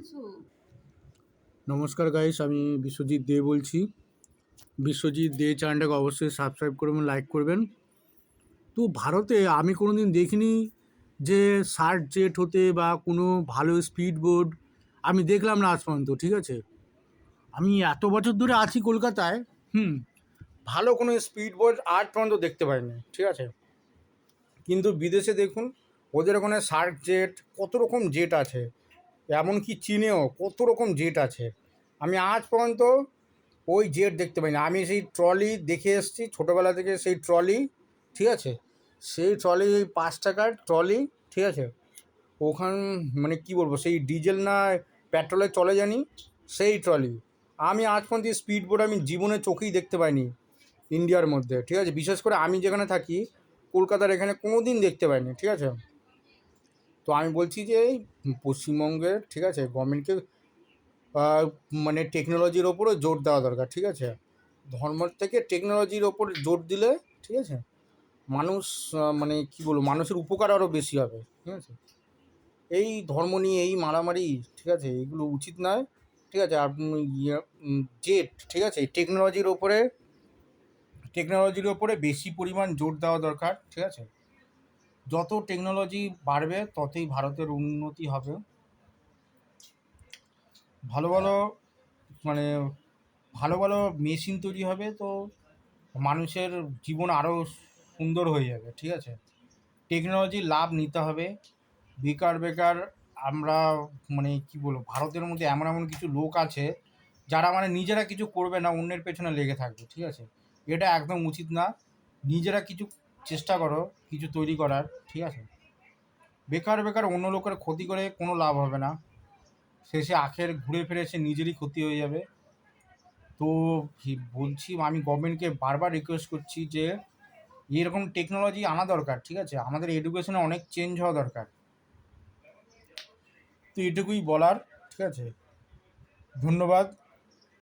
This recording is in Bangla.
বলছো? নমস্কার গাইস, আমি বিশ্বজিৎ দে বলছি। বিশ্বজিৎ দে চ্যানেলটাকে অবশ্যই সাবস্ক্রাইব করবেন, লাইক করবেন। তো ভারতে আমি কোনো দিন দেখিনি যে শার্ট জেট হতে বা কোনো ভালো স্পিড বোট আমি দেখলাম না আজ পর্যন্ত, ঠিক আছে? আমি এত বছর ধরে আছি কলকাতায়, ভালো কোনো স্পিড বোট আজ পর্যন্ত দেখতে পাইনি, ঠিক আছে? কিন্তু বিদেশে দেখুন, ওদের ওখানে শার্ক জেট, কত রকম জেট আছে, এমনকি চীনেও কত রকম জেট আছে। আমি আজ পর্যন্ত ওই জেট দেখতে পাই না। আমি সেই ট্রলি দেখে এসেছি ছোটোবেলা থেকে, সেই ট্রলি, ঠিক আছে? সেই ট্রলি 5 টাকার ট্রলি, ঠিক আছে? ওখান মানে কি বলবো, সেই ডিজেল না পেট্রোলে চলে জানি, সেই ট্রলি। আমি আজ পর্যন্ত স্পিড বোট আমি জীবনে চোখেই দেখতে পাইনি ইন্ডিয়ার মধ্যে, ঠিক আছে? বিশেষ করে আমি যেখানে থাকি কলকাতার এখানে কোনো দিন দেখতে পাইনি, ঠিক আছে? তো আমি বলছি যে এই পশ্চিমবঙ্গের, ঠিক আছে, গভর্নমেন্টকে মানে টেকনোলজির ওপরে জোর দেওয়া দরকার, ঠিক আছে? ধর্মের থেকে টেকনোলজির ওপর জোর দিলে, ঠিক আছে, মানুষ মানে কি বলবো, মানুষের উপকার আরও বেশি হবে, ঠিক আছে? এই ধর্ম নিয়ে এই মারামারি, ঠিক আছে, এগুলো উচিত নয়, ঠিক আছে? আপনি জেট, ঠিক আছে, টেকনোলজির ওপরে বেশি পরিমাণ জোর দেওয়া দরকার, ঠিক আছে? যত টেকনোলজি বাড়বে ততই ভারতের উন্নতি হবে। ভালো ভালো মানে ভালো ভালো মেশিন তৈরি হবে, তো মানুষের জীবন আরও সুন্দর হয়ে যাবে, ঠিক আছে? টেকনোলজির লাভ নিতে হবে। বেকার বেকার আমরা মানে কি বলবো, ভারতের মধ্যে এমন এমন কিছু লোক আছে যারা মানে নিজেরা কিছু করবে না, অন্যের পেছনে লেগে থাকবে, ঠিক আছে? এটা একদম উচিত না। নিজেরা কিছু চেষ্টা করো, কিছু তৈরি করার, ঠিক আছে? বেকার বেকার অন্য লোকের ক্ষতি করে কোনো লাভ হবে না। শেষে আখের ঘুরে ফিরে সে নিজেরই ক্ষতি হয়ে যাবে। তো বলছি, আমি গভর্নমেন্টকে বারবার রিকোয়েস্ট করছি যে এরকম টেকনোলজি আনা দরকার, ঠিক আছে? আমাদের এডুকেশনে অনেক চেঞ্জ হওয়া দরকার। তো এটুকুই বলার, ঠিক আছে? ধন্যবাদ।